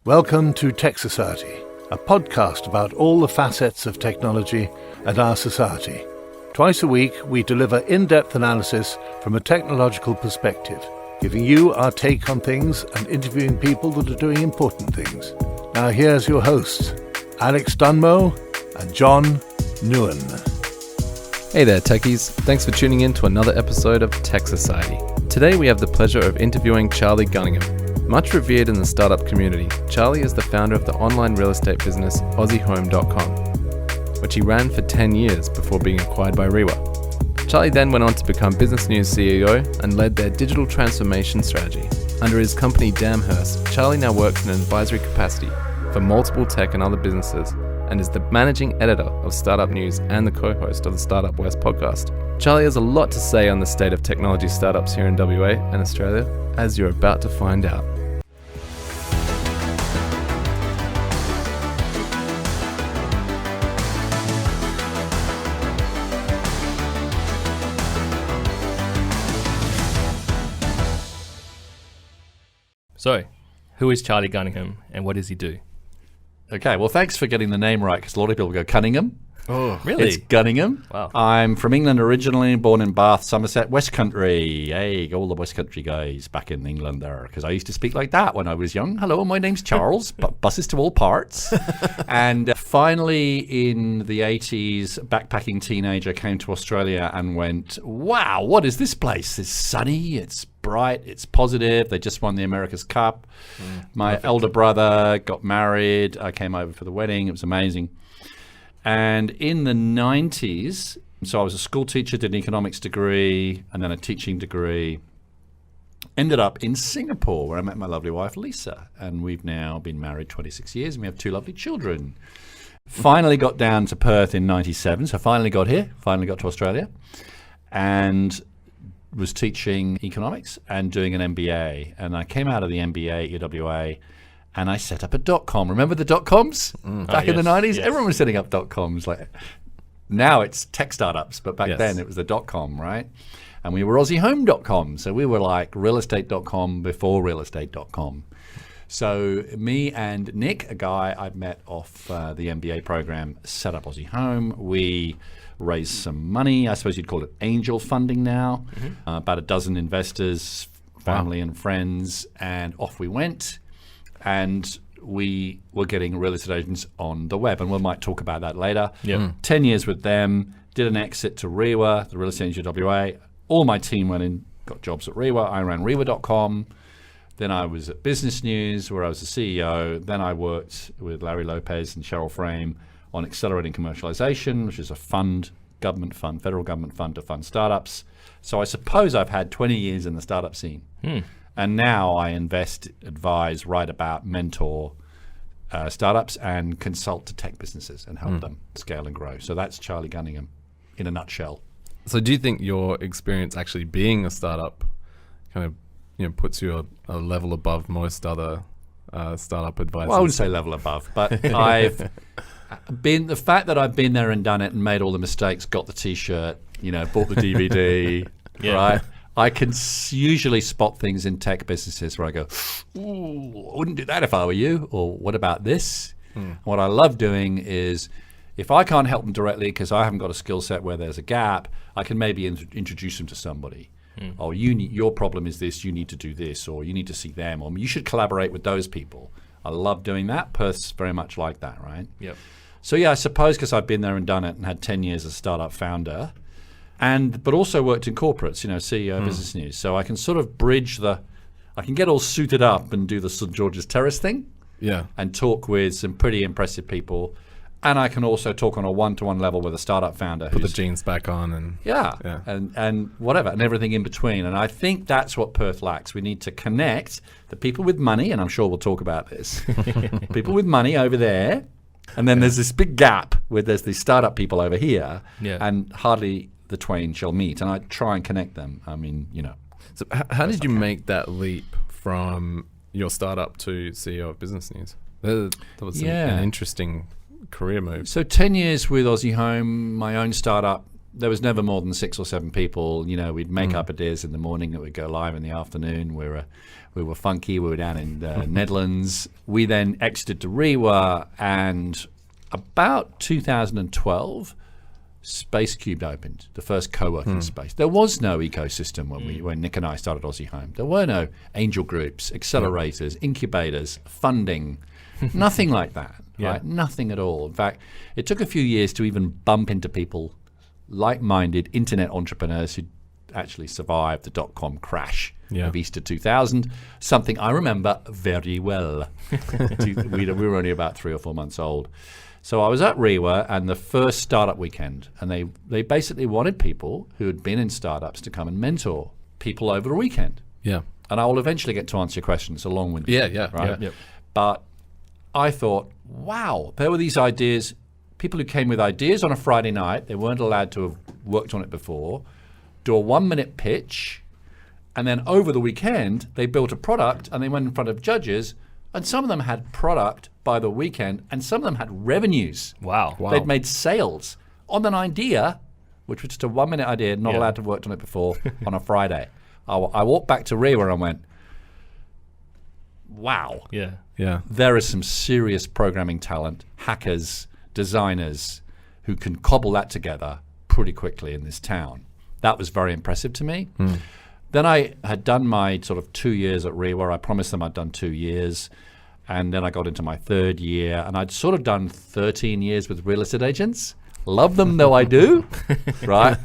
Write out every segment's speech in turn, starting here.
Welcome to Tech Society, a podcast about all the facets of technology and our society. Twice a week, we deliver in-depth analysis from a technological perspective, giving you our take on things and interviewing people that are doing important things. Now here's your hosts, Alex Dunmo and John Nguyen. Hey there, techies. Thanks for tuning in to another episode of Tech Society. Today we have the pleasure of interviewing Charlie Gunningham. Much revered in the startup community, Charlie is the founder of the online real estate business AussieHome.com, which he ran for 10 years before being acquired by Rewa. Charlie then went on to become Business News CEO and led their digital transformation strategy. Under his company Damhurst, Charlie now works in an advisory capacity for multiple tech and other businesses and is the managing editor of Startup News and the co-host of the Startup West podcast. Charlie has a lot to say on the state of technology startups here in WA and Australia, as you're about to find out. So, who is Charlie Gunningham and what does he do? Okay, well, thanks for getting the name right, because a lot of people go Cunningham. Oh, really? It's Gunningham. Wow. I'm from England originally, born in Bath, Somerset, West Country. Hey, all the West Country guys back in England there, because I used to speak like that when I was young. Hello, my name's Charles, buses to all parts. And finally, in the 80s, backpacking teenager came to Australia and went, wow, what is this place? It's sunny, it's bright, it's positive. They just won the America's Cup. My elder brother got married. I came over for the wedding. It was amazing. And in the 90s, so I was a school teacher, did an economics degree, and then a teaching degree. Ended up in Singapore, where I met my lovely wife, Lisa. And we've now been married 26 years, and we have 2 lovely children. Finally got down to Perth in 97, so finally got here, finally got to Australia. And was teaching economics and doing an MBA. And I came out of the MBA at UWA, and I set up a .com. Remember the .coms back in the 90s? Yes. Everyone was setting up .coms. Like now it's tech startups, but back then it was the .com, right? And we were AussieHome.com. So we were like realestate.com before realestate.com. So me and Nick, a guy I'd met off the MBA program, set up Aussie Home. We raised some money. I suppose you'd call it angel funding now. About a dozen investors, family and friends, and off we went. And we were getting real estate agents on the web, and we might talk about that later. 10 years with them, did an exit to Rewa, the real estate agent WA. All my team went in, got jobs at Rewa. I ran Rewa.com. Then I was at Business News, where I was the CEO. Then I worked with Larry Lopez and Cheryl Frame on accelerating commercialization, which is a fund, government fund, federal government fund to fund startups. So I suppose I've had 20 years in the startup scene. And now I invest, advise, write about, mentor startups and consult to tech businesses and help them scale and grow. So that's Charlie Gunningham in a nutshell. So do you think your experience actually being a startup kind of puts you a level above most other startup advisors? Well, I wouldn't say level above, but I've been, the fact that I've been there and done it and made all the mistakes, got the T-shirt, bought the DVD, right? I can usually spot things in tech businesses where I go, ooh, I wouldn't do that if I were you, or what about this? What I love doing is, if I can't help them directly because I haven't got a skill set where there's a gap, I can maybe introduce them to somebody. Or your problem is this, you need to do this, or you need to see them, or you should collaborate with those people. I love doing that. Perth's very much like that, right? Yep. So yeah, I suppose because I've been there and done it and had 10 years as a startup founder, but also worked in corporates, CEO, Business News. So I can sort of bridge I can get all suited up and do the St. George's Terrace thing. Yeah. And talk with some pretty impressive people. And I can also talk on a one-to-one level with a startup founder. Put the jeans back on and... Yeah. And whatever, and everything in between. And I think that's what Perth lacks. We need to connect the people with money, and I'm sure we'll talk about this, people with money over there, and then there's this big gap where there's these startup people over here, and hardly the twain shall meet. And I try and connect them. I mean, So how did you make that leap from your startup to CEO of Business News? That was an interesting career move. So 10 years with Aussie Home, my own startup, there was never more than 6 or 7 people. You know, we'd make up ideas in the morning that would go live in the afternoon. We were funky. We were down in the Netherlands. We then exited to Rewa, and about 2012, Space Cubed opened, the first co-working space. There was no ecosystem when Nick and I started Aussie Home. There were no angel groups, accelerators, incubators, funding, nothing like that. Right? Nothing at all. In fact, it took a few years to even bump into people, like-minded internet entrepreneurs who actually survived the dot-com crash of Easter 2000, something I remember very well. We were only about 3 or 4 months old. So I was at Rewa and the first startup weekend, and they basically wanted people who had been in startups to come and mentor people over the weekend. Yeah. And I will eventually get to answer your questions along with Yeah, right? Yep. But I thought, wow, there were these ideas, people who came with ideas on a Friday night, they weren't allowed to have worked on it before, do a 1-minute pitch, and then over the weekend, they built a product and they went in front of judges, and some of them had product by the weekend, and some of them had revenues. Wow. They'd made sales on an idea, which was just a 1-minute idea, not allowed to have worked on it before, on a Friday. I walked back to Rewa and went, wow. Yeah. Yeah. There is some serious programming talent, hackers, designers who can cobble that together pretty quickly in this town. That was very impressive to me. Then I had done my sort of 2 years at Rewa. I promised them I'd done 2 years. And then I got into my 3rd year, and I'd sort of done 13 years with real estate agents. Love them though I do, right?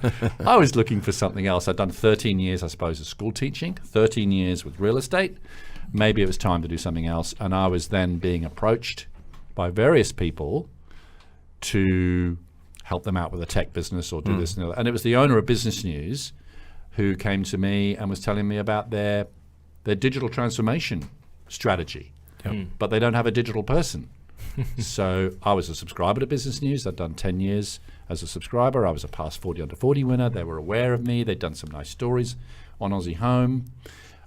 I was looking for something else. I'd done 13 years, I suppose, of school teaching, 13 years with real estate. Maybe it was time to do something else. And I was then being approached by various people to help them out with a tech business or do this and that. And it was the owner of Business News who came to me and was telling me about their digital transformation strategy. But they don't have a digital person. So I was a subscriber to Business News. I'd done 10 years as a subscriber. I was a past 40 under 40 winner. They were aware of me. They'd done some nice stories on Aussie Home.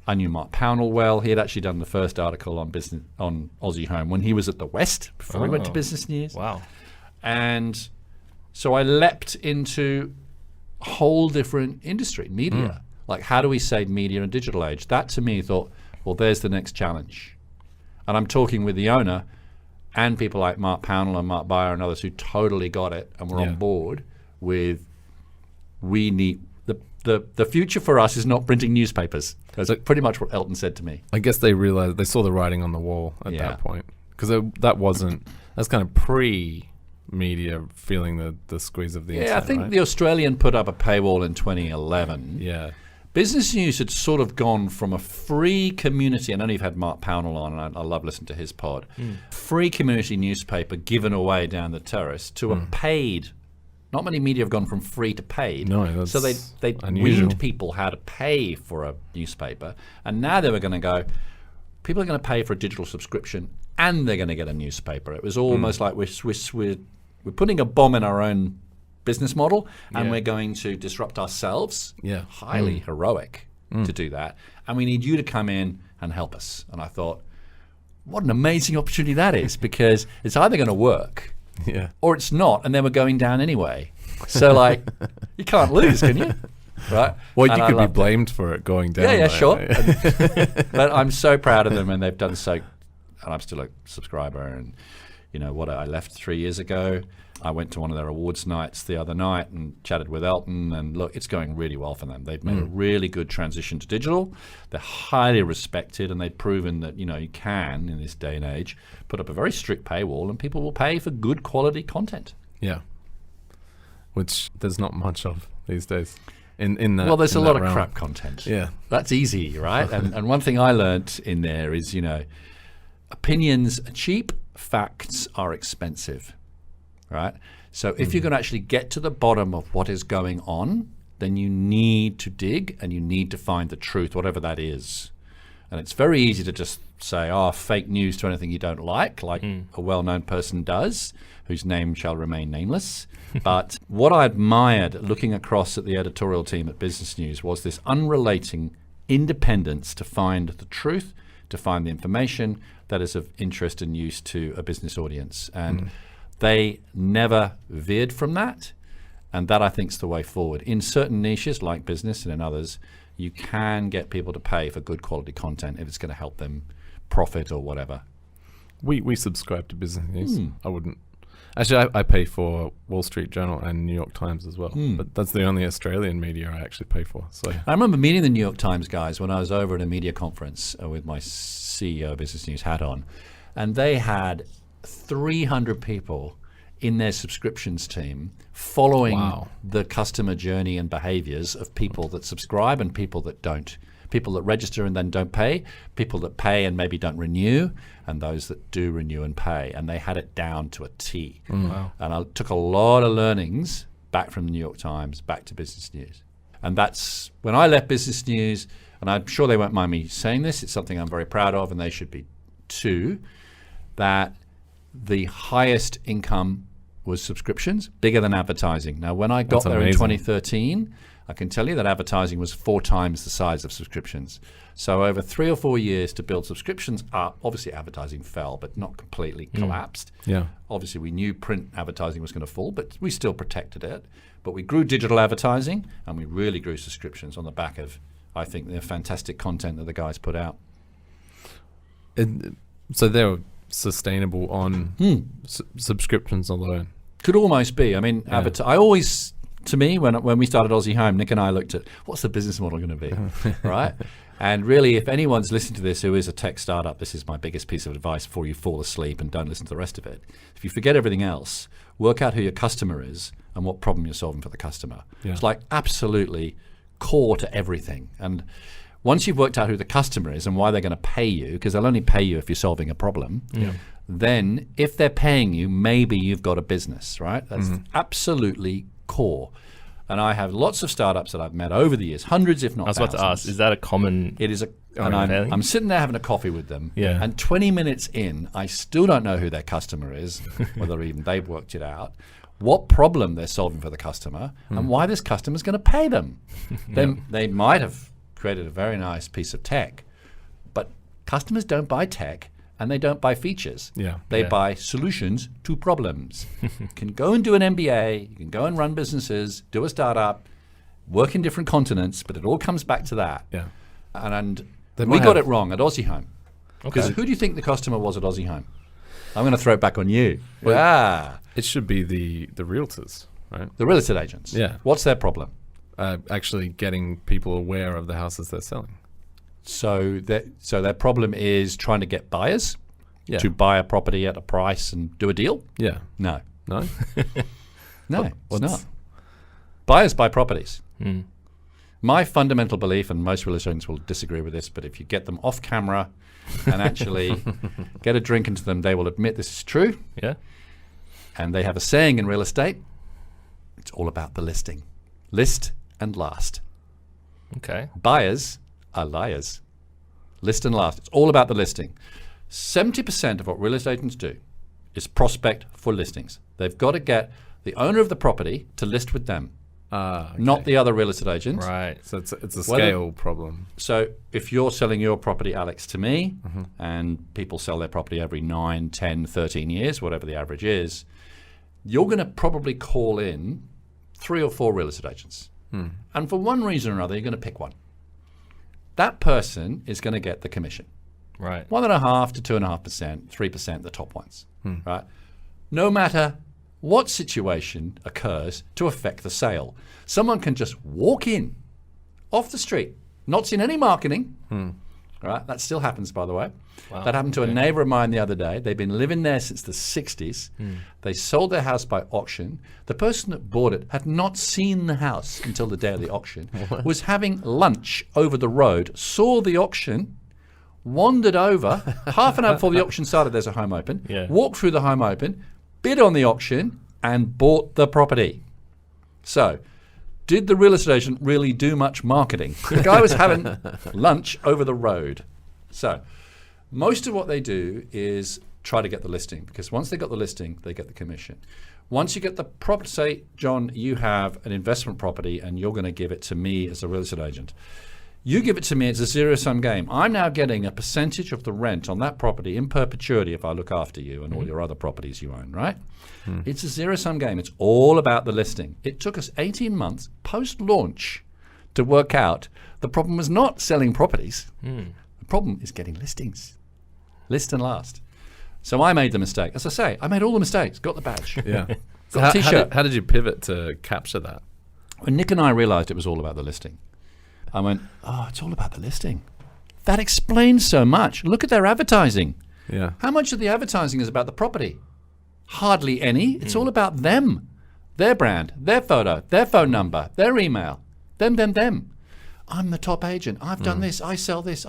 I knew Mark Pownall well. He had actually done the first article on Aussie Home when he was at the West before he went to Business News. Wow. And so I leapt into a whole different industry, media. Like, how do we save media in a digital age? That to me thought, well, there's the next challenge. And I'm talking with the owner and people like Mark Pownall and Mark Beyer and others who totally got it and were on board with, we need, the future for us is not printing newspapers. That's pretty much what Elton said to me. I guess they realized, they saw the writing on the wall at that point. Because that's kind of pre-media feeling the squeeze of the internet, I think right? the Australian put up a paywall in 2011. Yeah. Business News had sort of gone from a free community, and I know you've had Mark Pownall on, and I love listening to his pod, free community newspaper given away down the terrace to a paid. Not many media have gone from free to paid. No, that's so they unusual. weaned people how to pay for a newspaper, and now they were going to go, people are going to pay for a digital subscription and they're going to get a newspaper. It was almost like we're putting a bomb in our own business model, and we're going to disrupt ourselves. Highly heroic to do that, and we need you to come in and help us. And I thought, what an amazing opportunity that is, because it's either going to work or it's not, and then we're going down anyway. So like, you can't lose, can you? Right? Well, And you I could be loved it. blamed for it going down. Yeah, though, sure. right? But I'm so proud of them, and they've done so. And I'm still a subscriber. And you know what? I left 3 years ago. I went to one of their awards nights the other night and chatted with Elton. And look, it's going really well for them. They've made a really good transition to digital. They're highly respected, and they've proven that you can in this day and age put up a very strict paywall, and people will pay for good quality content. Yeah. Which there's not much of these days. In that, Well, there's a in lot that of realm. crap content. Yeah. That's easy, right? and one thing I learnt in there is, opinions are cheap, facts are expensive, right? So if you're going to actually get to the bottom of what is going on, then you need to dig and you need to find the truth, whatever that is. And it's very easy to just say, fake news to anything you don't like a well-known person does, whose name shall remain nameless. But what I admired looking across at the editorial team at Business News was this unrelating independence to find the truth, to find the information that is of interest and use to a business audience. And they never veered from that. And that, I think, is the way forward. In certain niches, like business and in others, you can get people to pay for good quality content if it's going to help them profit or whatever. We subscribe to business news. I wouldn't. Actually, I pay for Wall Street Journal and New York Times as well. But that's the only Australian media I actually pay for. So I remember meeting the New York Times guys when I was over at a media conference with my CEO Business News hat on. And they had 300 people in their subscriptions team following the customer journey and behaviors of people that subscribe and people that don't. People that register and then don't pay, people that pay and maybe don't renew, and those that do renew and pay. And they had it down to a T. Wow. And I took a lot of learnings back from the New York Times back to Business News. And that's when I left Business News, and I'm sure they won't mind me saying this, it's something I'm very proud of, and they should be too, that the highest income was subscriptions, bigger than advertising. Now, when I got there in 2013, I can tell you that advertising was 4 times the size of subscriptions. So over 3 or 4 years to build subscriptions up, obviously advertising fell, but not completely collapsed. yeah, Obviously we knew print advertising was going to fall, but we still protected it. But we grew digital advertising and we really grew subscriptions on the back of, I think, the fantastic content that the guys put out. So they were sustainable on subscriptions alone. Could almost be. I mean, I always... To me, when we started Aussie Home, Nick and I looked at what's the business model going to be, right? And really, if anyone's listening to this who is a tech startup, this is my biggest piece of advice before you fall asleep and don't listen to the rest of it. If you forget everything else, work out who your customer is and what problem you're solving for the customer. Yeah. It's like absolutely core to everything. And once you've worked out who the customer is and why they're going to pay you, because they'll only pay you if you're solving a problem, then if they're paying you, maybe you've got a business, right? That's absolutely core. And I have lots of startups that I've met over the years, hundreds if not I was thousands. about to ask, is that a common... It is and I'm sitting there having a coffee with them, Yeah. and 20 minutes in, I still don't know who their customer is, whether even they've worked it out, what problem they're solving for the customer, and why this customer's going to pay them. They might have created a very nice piece of tech, but customers don't buy tech, and they don't buy features. They buy solutions to problems. You can go and do an MBA, you can go and run businesses, do a startup, work in different continents, but it all comes back to that. And we got it wrong at Aussie Home. Because who do you think the customer was at Aussie Home? I'm going to throw it back on you. It should be the realtors, right? The real estate agents. What's their problem? Actually getting people aware of the houses they're selling. So their problem is trying to get buyers to buy a property at a price and do a deal? No. No? No, it's not. Buyers buy properties. My fundamental belief, and most real estate agents will disagree with this, but if you get them off camera and actually get a drink into them, they will admit this is true. And they have a saying in real estate, it's all about the listing. List and last. Buyers are liars. List and last. It's all about the listing. 70% of what real estate agents do is prospect for listings. They've got to get the owner of the property to list with them, not the other real estate agent. Right. So it's a scale problem. So if you're selling your property, Alex, to me, and people sell their property every 9, 10, 13 years, whatever the average is, you're going to probably call in 3 or 4 real estate agents. And for one reason or another, you're going to pick one. That person is going to get the commission. Right. 1.5% to 2.5%, 3%, the top ones. Right. No matter what situation occurs to affect the sale. Someone can just walk in off the street, not seen any marketing. Right. That still happens, by the way. Wow. That happened to a neighbor of mine the other day. They've been living there since the 60s. They sold their house by auction. The person that bought it had not seen the house until the day of the auction, was having lunch over the road, saw the auction, wandered over, half an hour before the auction started, there's a home open, walked through the home open, bid on the auction, and bought the property. So, did the real estate agent really do much marketing? The guy was having lunch over the road. So, most of what they do is try to get the listing, because once they got the listing, they get the commission. Once you get the property, say, John, you have an investment property and you're going to give it to me as a real estate agent. You give it to me, it's a zero-sum game. I'm now getting a percentage of the rent on that property in perpetuity if I look after you and all your other properties you own, right? It's a zero-sum game. It's all about the listing. It took us 18 months post-launch to work out the problem was not selling properties. The problem is getting listings. List and last. So I made the mistake. As I say, I made all the mistakes, got the badge. Yeah. So Got a t-shirt. how did you pivot to capture that? When Nick and I realized it was all about the listing, I went, it's all about the listing. That explains so much. Look at their advertising. Yeah. How much of the advertising is about the property? Hardly any. It's all about them, their brand, their photo, their phone number, their email, them. I'm the top agent. I've done this. I sell this.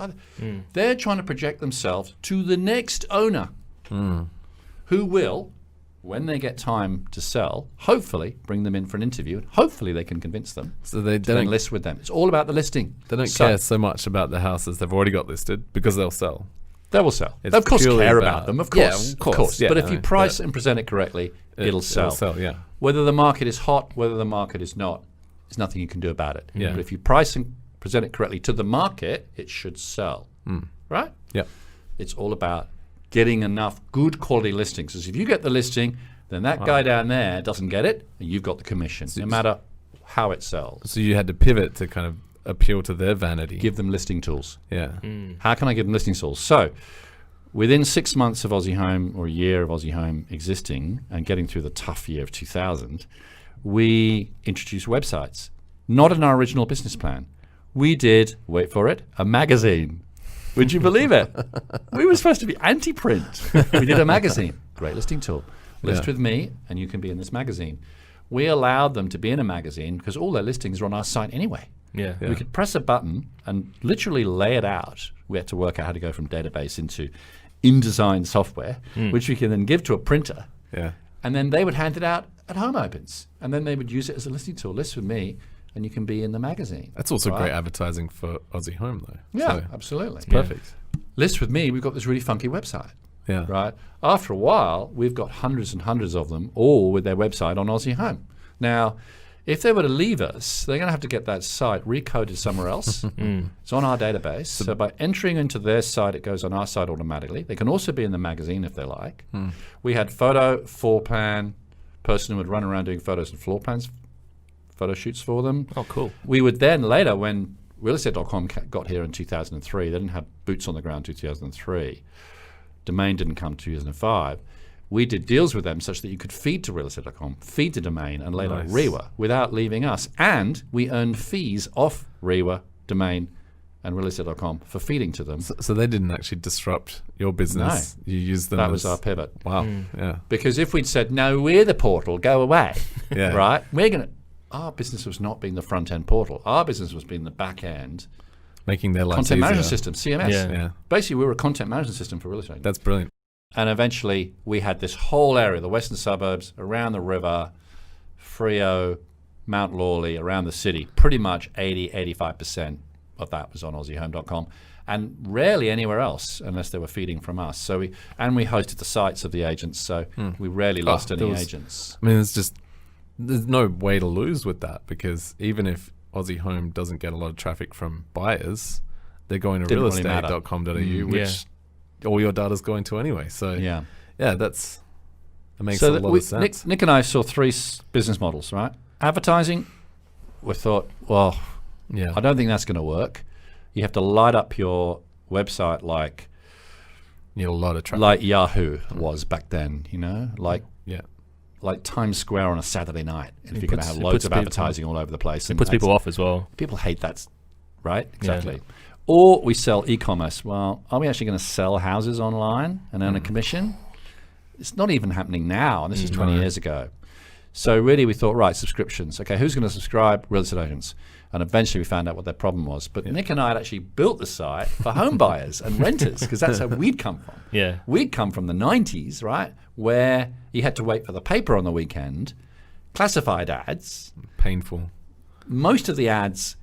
They're trying to project themselves to the next owner who will, when they get time to sell, hopefully bring them in for an interview, and hopefully they can convince them So they to then list with them. It's all about the listing. They don't care so much about the houses they've already got listed because they'll sell. They will sell. It's They of course purely care about- about them, of Yeah, course. of course. Yeah, but if I you know, price but and present it correctly, it'll sell. It'll sell, yeah. Whether the market is hot, whether the market is not, there's nothing you can do about it. Yeah. But if you price and present it correctly to the market, it should sell. Right? Yeah. It's all about getting enough good quality listings. Because if you get the listing, then that guy down there doesn't get it, and you've got the commission, no matter how it sells. So you had to pivot to kind of appeal to their vanity. Give them listing tools. Yeah. How can I give them listing tools? So within 6 months of Aussie Home, or a year of Aussie Home existing and getting through the tough year of 2000, we introduced websites. Not in our original business plan. We did, wait for it, a magazine. Would you believe it? We were supposed to be anti-print. We did a magazine. Great listing tool. List with me and you can be in this magazine. We allowed them to be in a magazine because all their listings are on our site anyway. Yeah. We could press a button and literally lay it out. We had to work out how to go from database into InDesign software, which we can then give to a printer. Yeah. And then they would hand it out at home opens. And then they would use it as a listing tool. List with me and you can be in the magazine. That's also Right? great advertising for Aussie Home, though. Yeah, So, absolutely. perfect. List with me, we've got this really funky website. Yeah. Right? After a while, we've got hundreds and hundreds of them, all with their website on Aussie Home. Now, if they were to leave us, they're going to have to get that site recoded somewhere else. It's on our database. So by entering into their site, it goes on our site automatically. They can also be in the magazine if they like. We had photo, floor plan, person who would run around doing photos and floor plans, photo shoots for them. Oh, cool. We would then later, when realestate.com got here in 2003, they didn't have boots on the ground in 2003. Domain didn't come 2005. We did deals with them such that you could feed to realestate.com, feed to Domain, and later Nice. Rewa without leaving us. And we earned fees off Rewa, Domain, and realestate.com for feeding to them. So they didn't actually disrupt your business. You used them That as... was our pivot. Wow. Yeah. Because if we'd said, no, we're the portal, go away, Yeah. right? We're going to... Our business was not being the front-end portal. Our business was being the back-end Making their lives content management easier. system, CMS. Yeah. Yeah. Basically, we were a content management system for real estate. That's brilliant. And eventually, we had this whole area, the western suburbs, around the river, Freo, Mount Lawley, around the city. Pretty much 85% of that was on AussieHome.com, and rarely anywhere else unless they were feeding from us. So we hosted the sites of the agents, so we rarely lost any agents. I mean, there's no way to lose with that, because even if Aussie Home doesn't get a lot of traffic from buyers, they're going to Didn't really matter. realestate.com.au, which all your data's going to anyway. So Yeah. that makes So a lot of sense. Nick and I saw three business models, right? Advertising, we thought, well, Yeah. I don't think that's going to work. You have to light up your website like You need a lot of traffic. like Yahoo was back then, you know, like Yeah. Times Square on a Saturday night. And if It you're going to puts- have it loads puts of people- advertising all over the place. It puts people off as well. People hate that, right? Exactly. Or we sell e-commerce. Well, are we actually going to sell houses online and earn a commission? It's not even happening now, and this is 20 years ago. So really we thought, right, subscriptions. Okay, who's going to subscribe? Real estate agents. And eventually we found out what their problem was. But Nick and I had actually built the site for home buyers and renters, because that's how we'd come from. Yeah. We'd come from the 90s, right, where you had to wait for the paper on the weekend, classified ads. Painful. Most of the ads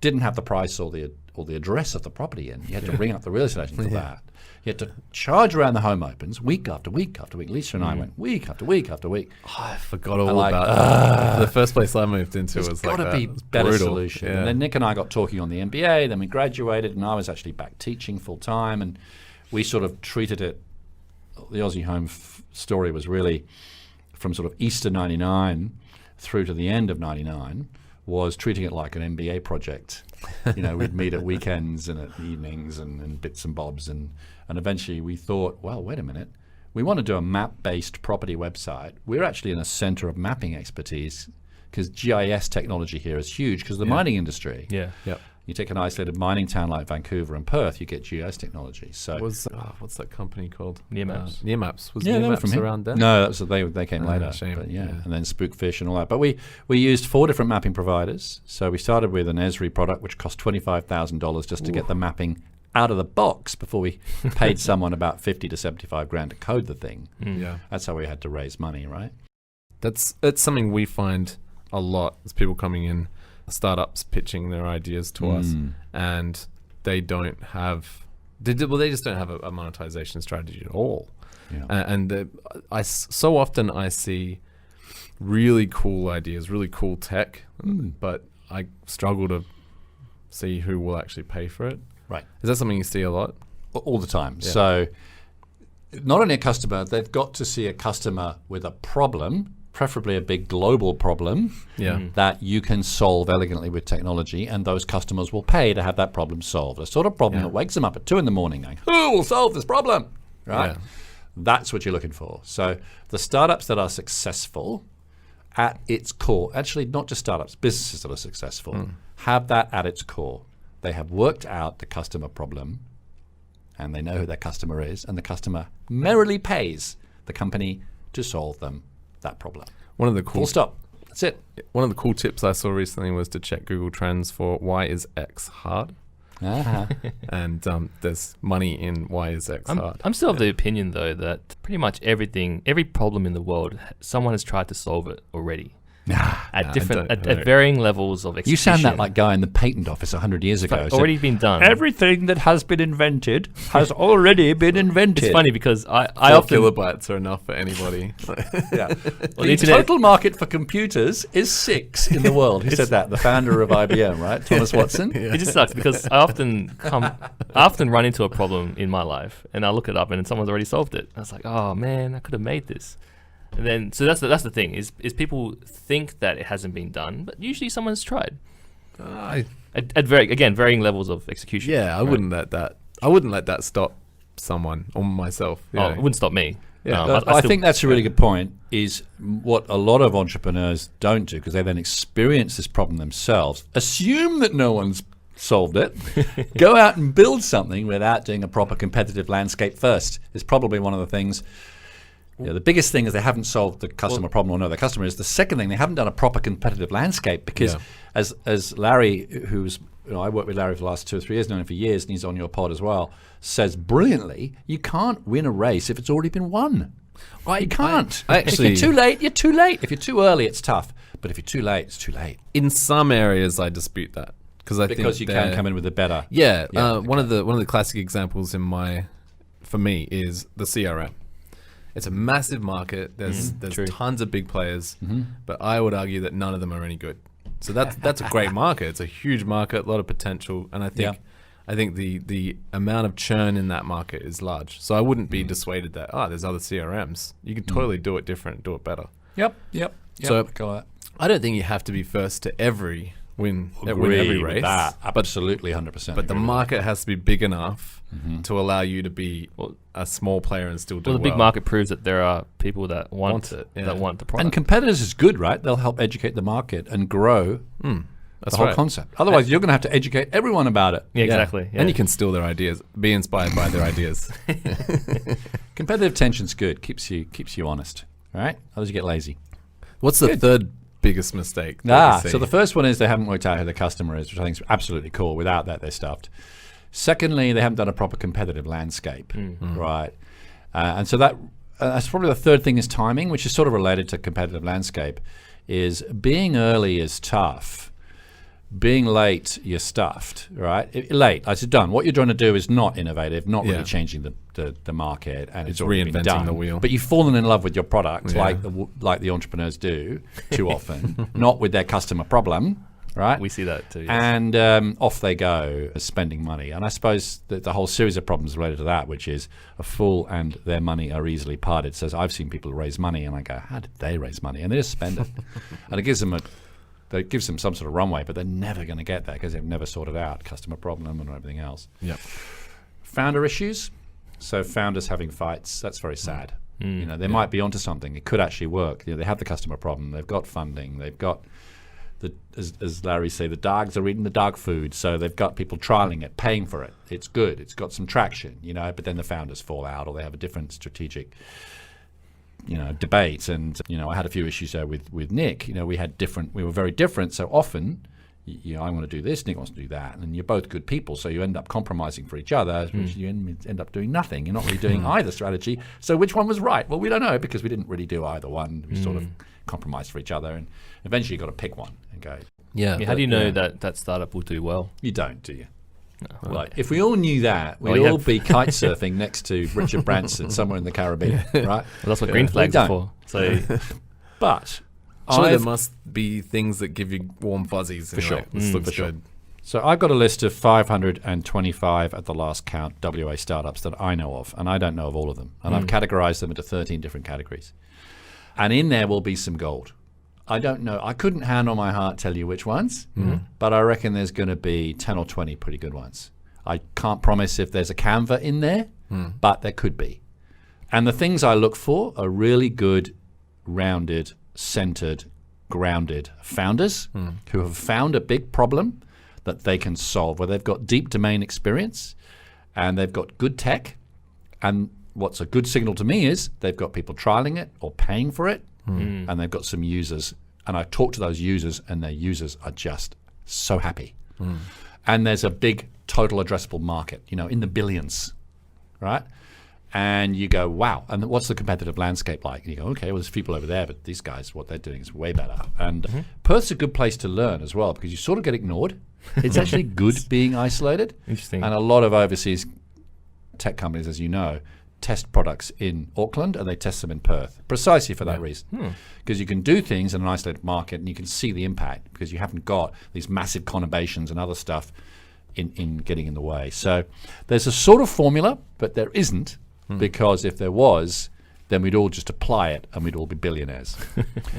didn't have the price or all the address of the property in. You had to ring up the real estate agent for that. You had to charge around the home opens week after week after week. Lisa and I went week after week after week. Oh, I forgot all about the first place I moved into was like that. There's got to be a better solution. Yeah. And then Nick and I got talking on the MBA, then we graduated, and I was actually back teaching full time, and we sort of treated it, the Aussie Home story was really from sort of Easter 99 through to the end of 99, was treating it like an MBA project. We'd meet at weekends and at evenings and bits and bobs, and eventually we thought, well, wait a minute, we want to do a map-based property website. We're actually in a center of mapping expertise because GIS technology here is huge because of the mining industry. Yeah. Yep. You take an isolated mining town like Vancouver and Perth, you get GIS technology. So What's that company called? Nearmaps. Nearmaps. Was they were Nearmaps from here. around then? No, they came later. Shame. But Yeah. and then Spookfish and all that. But we used 4 different mapping providers. So we started with an Esri product, which cost $25,000 just to get the mapping out of the box before we paid someone about 50 to 75 grand to code the thing. Yeah. That's how we had to raise money, right? That's something we find a lot. There's people coming in, startups pitching their ideas to us, and they don't have. They just don't have a monetization strategy at all. Yeah. So often I see really cool ideas, really cool tech, but I struggle to see who will actually pay for it. Right. Is that something you see a lot? All the time. Yeah. So not only a customer, they've got to see a customer with a problem, preferably a big global problem, that you can solve elegantly with technology, and those customers will pay to have that problem solved. A sort of problem that wakes them up at 2 a.m. going, who will solve this problem? Right? Yeah. That's what you're looking for. So the startups that are successful at its core, actually not just startups, businesses that are successful, have that at its core. They have worked out the customer problem, and they know who their customer is, and the customer merrily pays the company to solve them that problem. One of the cool Full stop. That's it. One of the cool tips I saw recently was to check Google Trends for why is X hard, and there's money in why is X hard. I'm still of the opinion though that pretty much every problem in the world, someone has tried to solve it already. At varying levels of execution. You sound that like guy in the patent office 100 years ago. It's already been done. Everything that has been invented has already been invented. It's funny because I 4 often kilobytes are enough for anybody. Yeah. Well, the total market for computers is 6 in the world. Who said that? The founder of IBM, right? Thomas Watson? It just sucks because I often run into a problem in my life and I look it up and someone's already solved it. I was like, oh man, I could have made this. And then, so that's the thing is people think that it hasn't been done, but usually someone's tried. At varying levels of execution. Yeah, I wouldn't let that stop someone or myself. Oh, it wouldn't stop me. Yeah. I think that's a really good point, is what a lot of entrepreneurs don't do, because they then experience this problem themselves, assume that no one's solved it, go out and build something without doing a proper competitive landscape first is probably one of the things. The biggest thing is they haven't solved the customer problem or know their customer is. The second thing, they haven't done a proper competitive landscape because as Larry, who's, I worked with Larry for the last 2 or 3 years, known him for years, and he's on your pod as well, says brilliantly, you can't win a race if it's already been won. You can't. Actually, if you're too late, you're too late. If you're too early, it's tough. But if you're too late, it's too late. In some areas, I dispute that because you can come in with a better. One of the classic examples for me is the CRM. It's a massive market. There's tons of big players, but I would argue that none of them are any good. So that's a great market. It's a huge market, a lot of potential, and I think the amount of churn in that market is large. So I wouldn't be dissuaded that there's other CRMs. You can totally do it different, do it better. Yep. So I don't think you have to be first to win every race. Absolutely, 100%. But the market has to be big enough to allow you to be a small player and still do well. The big market proves that there are people that want it, that want the product. And competitors is good, right? They'll help educate the market and grow the whole concept. Otherwise, you're going to have to educate everyone about it. Yeah, exactly. Yeah. And you can steal their ideas, be inspired by their ideas. Competitive tension's good. Keeps you honest. All right? Otherwise, you get lazy. What's the third biggest mistake? So the first one is they haven't worked out who the customer is, which I think is absolutely cool. Without that, they're stuffed. Secondly, they haven't done a proper competitive landscape, right? And so that's probably the third thing is timing, which is sort of related to competitive landscape, is being early is tough. being late, you're stuffed, right? Late, I said done. What you're trying to do is not innovative, not really changing the market, and it's already been done. Reinventing the wheel. But you've fallen in love with your product, like the entrepreneurs do too often, not with their customer problem, right? We see that too. Yes. And off they go, spending money. And I suppose that the whole series of problems related to that, which is a fool and their money are easily parted. Says I've seen people raise money, and I go, how did they raise money? And they just spend it, and it gives them some sort of runway, but they're never going to get there because they've never sorted out customer problem and everything else. Yep. Founder issues. So founders having fights, that's very sad. They might be onto something. It could actually work. They have the customer problem. They've got funding. They've got, as Larry say, the dogs are eating the dog food. So they've got people trialing it, paying for it. It's good. It's got some traction, but then the founders fall out or they have a different strategic debates. And I had a few issues there with Nick. We were very different. So often, I want to do this, Nick wants to do that, and you're both good people, so you end up compromising for each other, which you end up doing nothing. You're not really doing either strategy. So which one was right? Well, we don't know because we didn't really do either one. We sort of compromised for each other, and eventually you got to pick one and go. Yeah. How do you know that startup will do well? You don't, do you? No. Like, if we all knew that, we'd all be kite surfing next to Richard Branson somewhere in the Caribbean, right? Well, that's what green flags are for. So, but surely there must be things that give you warm fuzzies. For sure. This looks good. So I've got a list of 525 at the last count WA startups that I know of, and I don't know of all of them. And I've categorized them into 13 different categories. And in there will be some gold. I don't know. I couldn't hand on my heart tell you which ones, but I reckon there's going to be 10 or 20 pretty good ones. I can't promise if there's a Canva in there, but there could be. And the things I look for are really good, rounded, centered, grounded founders who have found a big problem that they can solve, where they've got deep domain experience and they've got good tech. And what's a good signal to me is they've got people trialing it or paying for it, and they've got some users. And I talk to those users, and their users are just so happy. And there's a big total addressable market, in the billions, right? And you go, wow, and what's the competitive landscape like? And you go, okay, well, there's people over there, but these guys, what they're doing is way better. And Perth's a good place to learn as well, because you sort of get ignored. It's actually good being isolated. Interesting. And a lot of overseas tech companies, as you know, test products in Auckland and they test them in Perth, precisely for that reason. Because you can do things in an isolated market and you can see the impact because you haven't got these massive conurbations and other stuff in getting in the way. So there's a sort of formula, but there isn't, because if there was, then we'd all just apply it and we'd all be billionaires.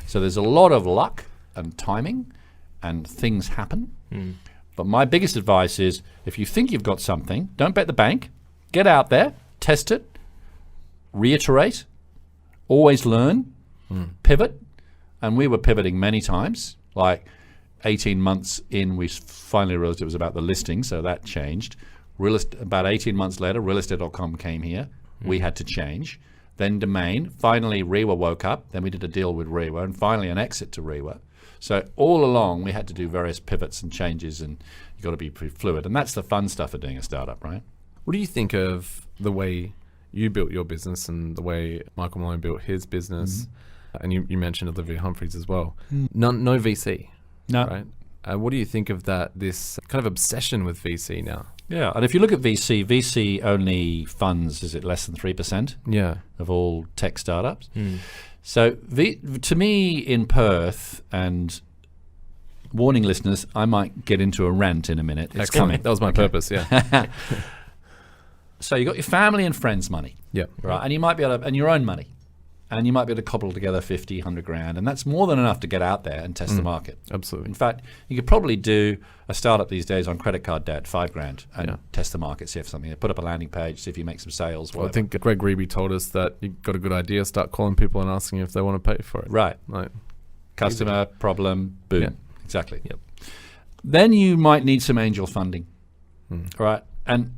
So there's a lot of luck and timing and things happen. But my biggest advice is, if you think you've got something, don't bet the bank. Get out there, test it, reiterate, always learn, pivot. And we were pivoting many times. Like 18 months in, we finally realized it was about the listing, so that changed. About 18 months later, realestate.com came here. We had to change. Then domain. Finally, Rewa woke up. Then we did a deal with Rewa, and finally an exit to Rewa. So all along, we had to do various pivots and changes, and you've got to be pretty fluid. And that's the fun stuff of doing a startup, right? What do you think of the way you built your business and the way Michael Malone built his business? And you mentioned Olivia Humphreys as well. No VC. No. Right? What do you think of that, this kind of obsession with VC now? Yeah, and if you look at VC only funds, is it less than 3% of all tech startups? So to me in Perth, and warning listeners, I might get into a rant in a minute. It's coming. That was my purpose, yeah. So you got your family and friends' money, right? And you might be able to, and your own money, and you might be able to cobble together 50, 100 grand, and that's more than enough to get out there and test the market. Absolutely. In fact, you could probably do a startup these days on credit card debt, 5 grand, and test the market, see if something. Put up a landing page, see if you make some sales. Well, I think Greg Reeby told us that you got a good idea, start calling people and asking if they want to pay for it. Right. Like, customer, problem, boom. Yeah. Exactly. Yep. Then you might need some angel funding, right? And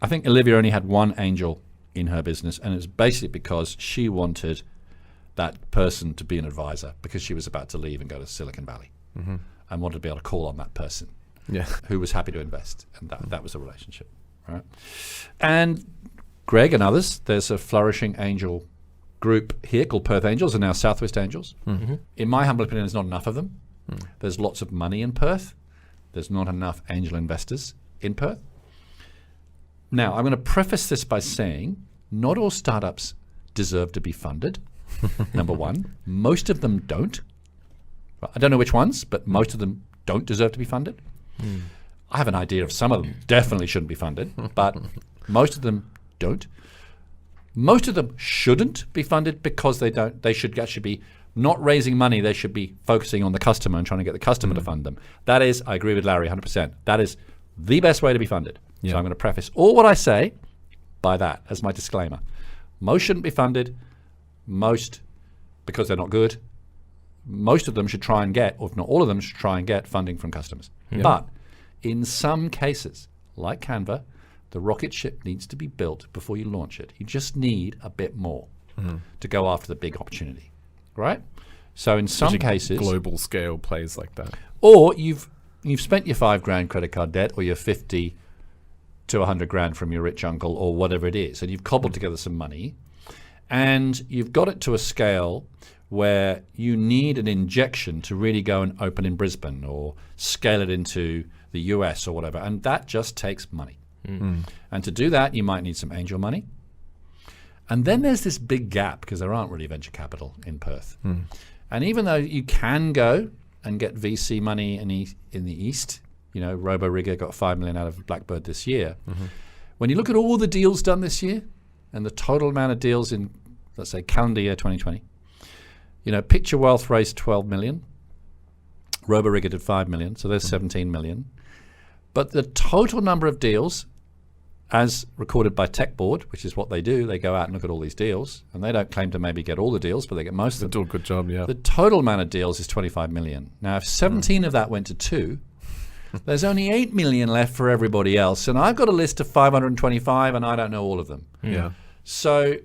I think Olivia only had one angel in her business, and it was basically because she wanted that person to be an advisor because she was about to leave and go to Silicon Valley and wanted to be able to call on that person who was happy to invest, and that was a relationship, right? And Greg and others, there's a flourishing angel group here called Perth Angels and now Southwest Angels. In my humble opinion, there's not enough of them. There's lots of money in Perth, there's not enough angel investors in Perth. Now, I'm going to preface this by saying not all startups deserve to be funded, number one. Most of them don't. I don't know which ones, but most of them don't deserve to be funded. I have an idea of some of them definitely shouldn't be funded, but most of them don't. Most of them shouldn't be funded because they don't. They should actually be not raising money. They should be focusing on the customer and trying to get the customer to fund them. That is, I agree with Larry 100%. That is the best way to be funded. Yeah. So I'm going to preface all what I say by that as my disclaimer. Most shouldn't be funded. Most, because they're not good. Most of them should try and get, or if not all of them, should try and get funding from customers. Yeah. But in some cases, like Canva, the rocket ship needs to be built before you launch it. You just need a bit more to go after the big opportunity, right? So in some cases, global scale plays like that. or you've spent your $5,000 credit card debt, or your 50 to 100 grand from your rich uncle, or whatever it is, and you've cobbled together some money, and you've got it to a scale where you need an injection to really go and open in Brisbane or scale it into the US or whatever, and that just takes money. And to do that, you might need some angel money. And then there's this big gap because there aren't really venture capital in Perth. And even though you can go and get VC money in the East, you know, RoboRigger got $5 million out of Blackbird this year. When you look at all the deals done this year and the total amount of deals in, let's say, calendar year 2020, you know, Picture Wealth raised 12 million. RoboRigger did 5 million, so there's 17 million. But the total number of deals, as recorded by Tech Board, which is what they do, they go out and look at all these deals, and they don't claim to maybe get all the deals, but they get most of them. They do a good job, yeah. The total amount of deals is 25 million. Now, if 17 of that went to 2, there's only 8 million left for everybody else, and I've got a list of 525, and I don't know all of them. Yeah. So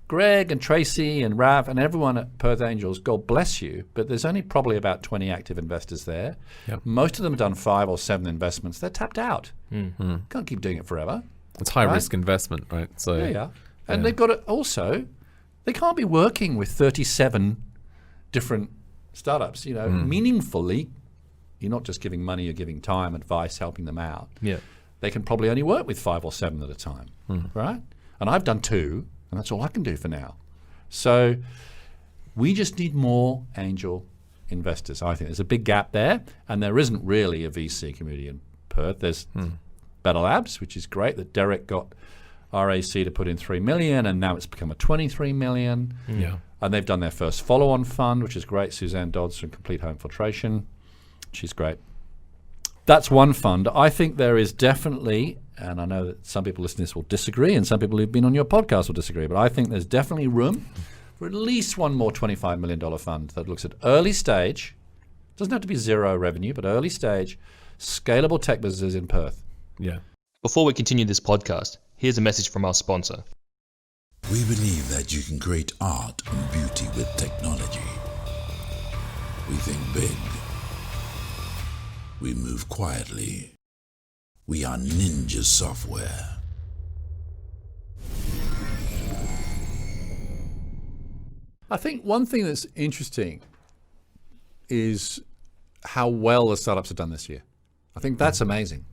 Greg and Tracy and Rav and everyone at Perth Angels, God bless you, but there's only probably about 20 active investors there. Yep. Most of them have done 5 or 7 investments. They're tapped out. Can't keep doing it forever. It's high risk investment, right? So Yeah. And they've got to also, they can't be working with 37 different startups, you know, meaningfully. You're not just giving money, you're giving time, advice, helping them out. Yeah. They can probably only work with 5 or 7 at a time, right? And I've done 2, and that's all I can do for now. So we just need more angel investors. I think there's a big gap there, and there isn't really a VC community in Perth. There's Better Labs, which is great that Derek got RAC to put in 3 million, and now it's become a 23 million. Yeah. And they've done their first follow-on fund, which is great. Suzanne Dodds from Complete Home Filtration. She's great. That's one fund. I think there is definitely, and I know that some people listening to this will disagree, and some people who've been on your podcast will disagree, but I think there's definitely room for at least one more $25 million fund that looks at early stage, doesn't have to be zero revenue, but early stage, scalable tech businesses in Perth. Yeah. Before we continue this podcast, here's a message from our sponsor. We believe that you can create art and beauty with technology. We think big. We move quietly. We are Ninja Software. I think one thing that's interesting is how well the startups have done this year. I think that's amazing.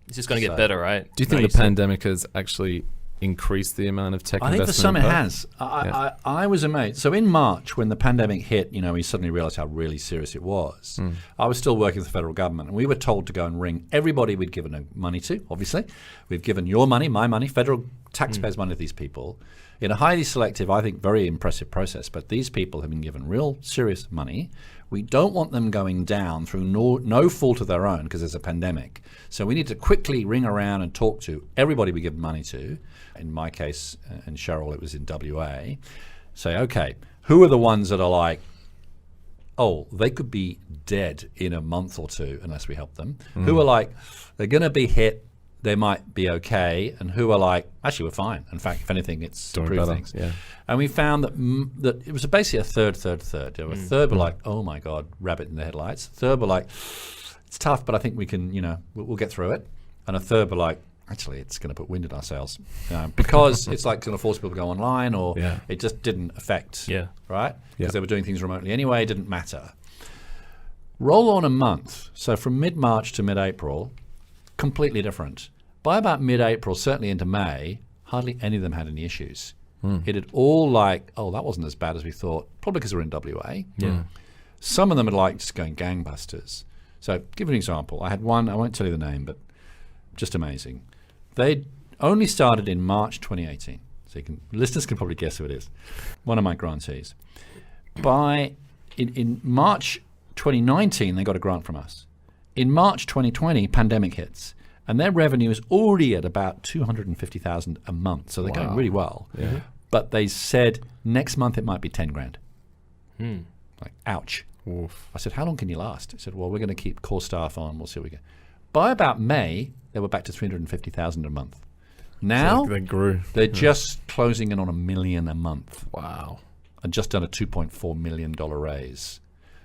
It's just going to get better, right? Do you think the pandemic has actually increased the amount of tech I think investment? for some in it Perth? has. I was amazed. So in March, when the pandemic hit, you know, we suddenly realized how really serious it was. I was still working with the federal government, and we were told to go and ring everybody we'd given money to, obviously. We've given your money, my money, federal taxpayers' money to these people in a highly selective, I think, very impressive process. But these people have been given real serious money. We don't want them going down through no fault of their own because there's a pandemic. So we need to quickly ring around and talk to everybody we give money to. In my case, and Cheryl, it was in WA. Say, okay, who are the ones that are like, oh, they could be dead in a month or 2 unless we help them? Who are like, they're going to be hit, they might be okay, and who are like, actually, we're fine. In fact, if anything, it's Doing improved better, things. yeah. And we found that it was basically a third. There were a third were like, oh my God, rabbit in the headlights. A third were like, it's tough, but I think we can, you know, we'll get through it. And a third were like, actually, it's going to put wind in our sails because it's like going to force people to go online, or it just didn't affect, right? Because they were doing things remotely anyway, it didn't matter. Roll on a month, so from mid-March to mid-April, completely different. By about mid-April, certainly into May, hardly any of them had any issues. It had all like, oh, that wasn't as bad as we thought, probably because we're in WA. Yeah. Some of them had like just going gangbusters. So give you an example. I had one, I won't tell you the name, but just amazing. They only started in March 2018. So listeners can probably guess who it is. One of my grantees. In March 2019, they got a grant from us. In March 2020, pandemic hits. And their revenue is already at about $250,000 a month. So they're going really well. Yeah. But they said next month it might be 10 grand. Like, ouch. Oof. I said, how long can you last? He said, well, we're going to keep core staff on. We'll see what we get. By about May, they were back to $350,000 a month. Now, So they grew. they're just closing in on $1 million a month Wow. and just done a $2.4 million raise.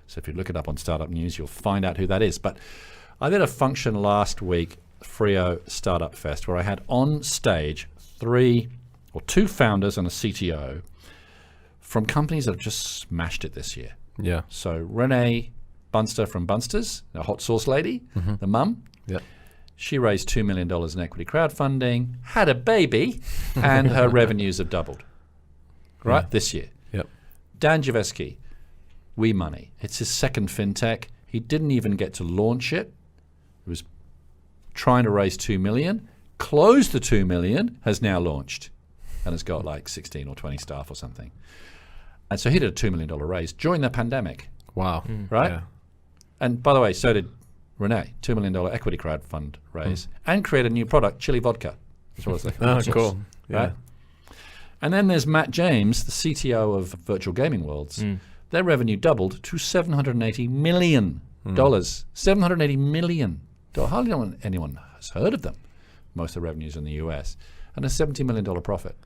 So if you look it up on Startup News, you'll find out who that is. But I did a function last week, Frio Startup Fest, where I had on stage two founders and a CTO from companies that have just smashed it this year. Yeah. So Renee Bunster from Bunsters, a hot sauce lady, the mum. Yeah. She raised $2 million in equity crowdfunding, had a baby, and her revenues have doubled, right, this year. Yep. Dan Javeski, WeMoney. It's his second fintech. He didn't even get to launch it. He was trying to raise $2 million, closed the $2 million, has now launched, and has got like 16 or 20 staff or something. And so he did a $2 million raise during the pandemic, Wow. right? Yeah. And by the way, so did Renee, $2 million equity crowd fund raise, and create a new product, chili vodka, as well as the Oh, sauce, cool. Yeah. right? And then there's Matt James, the CTO of Virtual Gaming Worlds. Their revenue doubled to $780 million. $780 million. Hardly anyone has heard of them. Most of the revenues in the US. And a $70 million profit.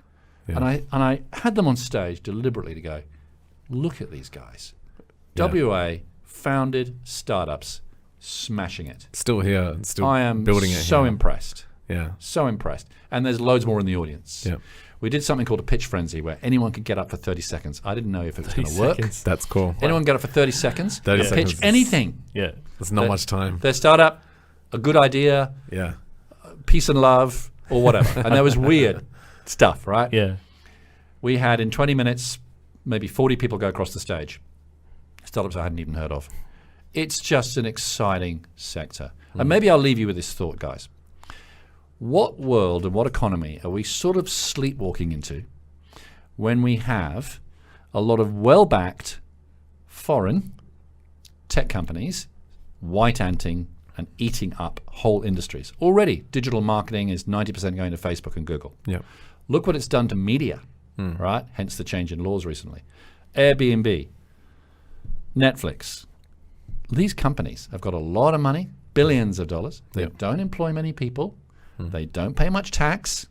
Yeah. And I had them on stage deliberately to go, look at these guys. Yeah. WA founded startups smashing it. Still here. And still I am building it so here. impressed. Yeah. So impressed. And there's loads more in the audience. Yeah. We did something called a pitch frenzy where anyone could get up for 30 seconds. I didn't know if it was going to work. That's cool. Anyone get up for 30 seconds, 30 pitch seconds. anything. Yeah. There's not much time. Their startup, a good idea, Yeah. peace and love, or whatever. And there was weird stuff, right? Yeah. We had in 20 minutes, maybe 40 people go across the stage. Startups I hadn't even heard of. It's just an exciting sector. And maybe I'll leave you with this thought, guys. What world and what economy are we sort of sleepwalking into when we have a lot of well-backed foreign tech companies white-anting and eating up whole industries? Already, digital marketing is 90% going to Facebook and Google. Yeah. Look what it's done to media, right? Hence the change in laws recently. Airbnb, Netflix. These companies have got a lot of money, billions of dollars. They Yep. don't employ many people. They don't pay much tax.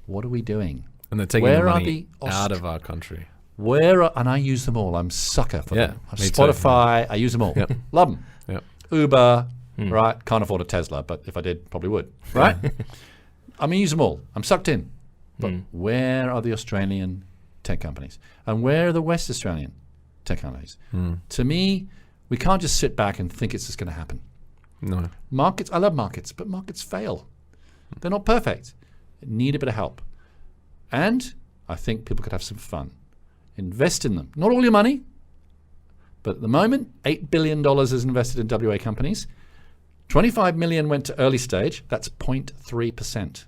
What are we doing? And they're taking Where the are money the out of our country. And I use them all. I'm a sucker for Yeah, them. me too. Spotify, I use them all. Yep. Love them. Yep. Uber, right? Can't afford a Tesla, but if I did, probably would, right? I mean, use them all. I'm sucked in. But where are the Australian tech companies? And where are the West Australian tech companies? To me, we can't just sit back and think it's just going to happen. No. Markets, I love markets, but markets fail. They're not perfect. They need a bit of help. And I think people could have some fun. Invest in them. Not all your money, but at the moment, $8 billion is invested in WA companies. 25 million went to early stage. That's 0.3%.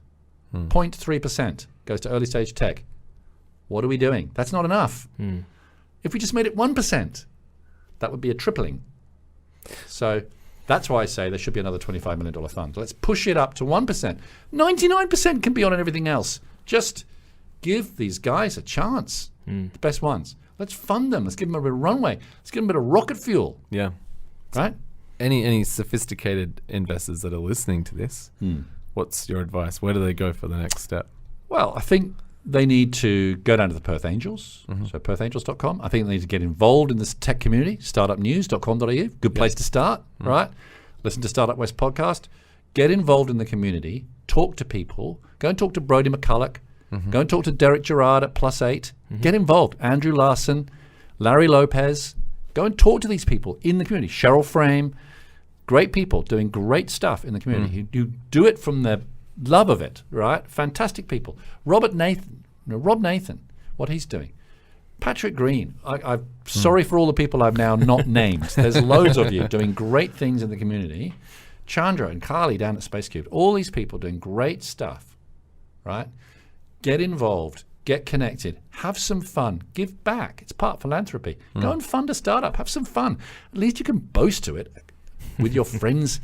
0.3% goes to early stage tech. What are we doing? That's not enough. If we just made it 1%, that would be a tripling. So that's why I say there should be another $25 million fund. Let's push it up to 1%. 99% can be on everything else. Just give these guys a chance, the best ones. Let's fund them. Let's give them a bit of runway. Let's give them a bit of rocket fuel, Yeah. right? Any sophisticated investors that are listening to this, what's your advice? Where do they go for the next step? Well, I think they need to go down to the Perth Angels, so perthangels.com. I think they need to get involved in this tech community, startupnews.com.au. Good place to start, right? Listen to Startup West podcast. Get involved in the community. Talk to people. Go and talk to Brodie McCulloch. Go and talk to Derek Gerard at Plus8. Get involved. Andrew Larson, Larry Lopez. Go and talk to these people in the community. Cheryl Frame, great people doing great stuff in the community. You do it from the love of it, right? Fantastic people. Rob Nathan, what he's doing. Patrick Green, I'm sorry for all the people I've now not named. There's loads of you doing great things in the community. Chandra and Carly down at Space Cube, all these people doing great stuff, right? Get involved, get connected, have some fun, give back. It's part philanthropy. Go and fund a startup, have some fun. At least you can boast to it with your friends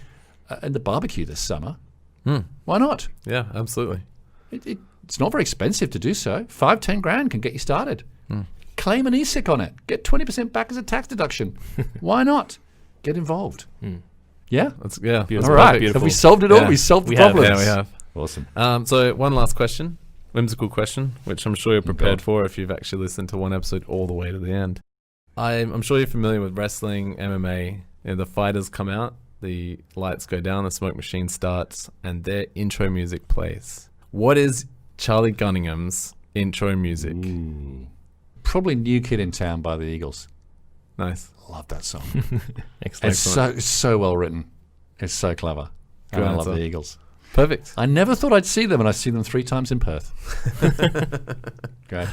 at the barbecue this summer. Why not? Yeah, absolutely. It's not very expensive to do so. 5-10 grand can get you started. Claim an ESIC on it. Get 20% back as a tax deduction. Why not? Get involved. Yeah? Yeah. Beautiful. All right. Beautiful. Have we solved it all? Yeah. We solved the We have. problems. Yeah, we have. Awesome. So one last question, whimsical question, which I'm sure you're prepared for if you've actually listened to one episode all the way to the end. I'm sure you're familiar with wrestling, MMA. The fighters come out, the lights go down, the smoke machine starts, and their intro music plays. What is Charlie Gunningham's intro music? Probably New Kid in Town by the Eagles. Nice. Love that song. Excellent. It's so well written. It's so clever. Good And I love answer. the Eagles. Perfect. I never thought I'd see them, and I see them 3 times in Perth. Great.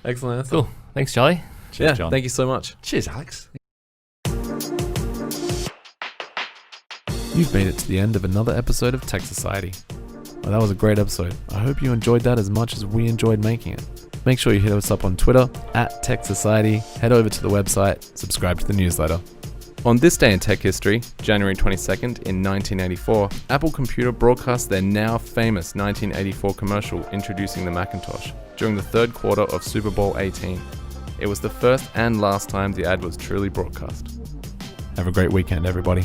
Excellent answer. Cool. Thanks, Charlie. Cheers, Yeah, John. thank you so much. Cheers, Alex. You've made it to the end of another episode of Tech Society. Well, that was a great episode. I hope you enjoyed that as much as we enjoyed making it. Make sure you hit us up on Twitter @Tech Society, head over to the website, subscribe to the newsletter. On this day in tech history, January 22nd in 1984, Apple Computer broadcast their now famous 1984 commercial introducing the Macintosh during the third quarter of Super Bowl 18. It was the first and last time the ad was truly broadcast. Have a great weekend, everybody.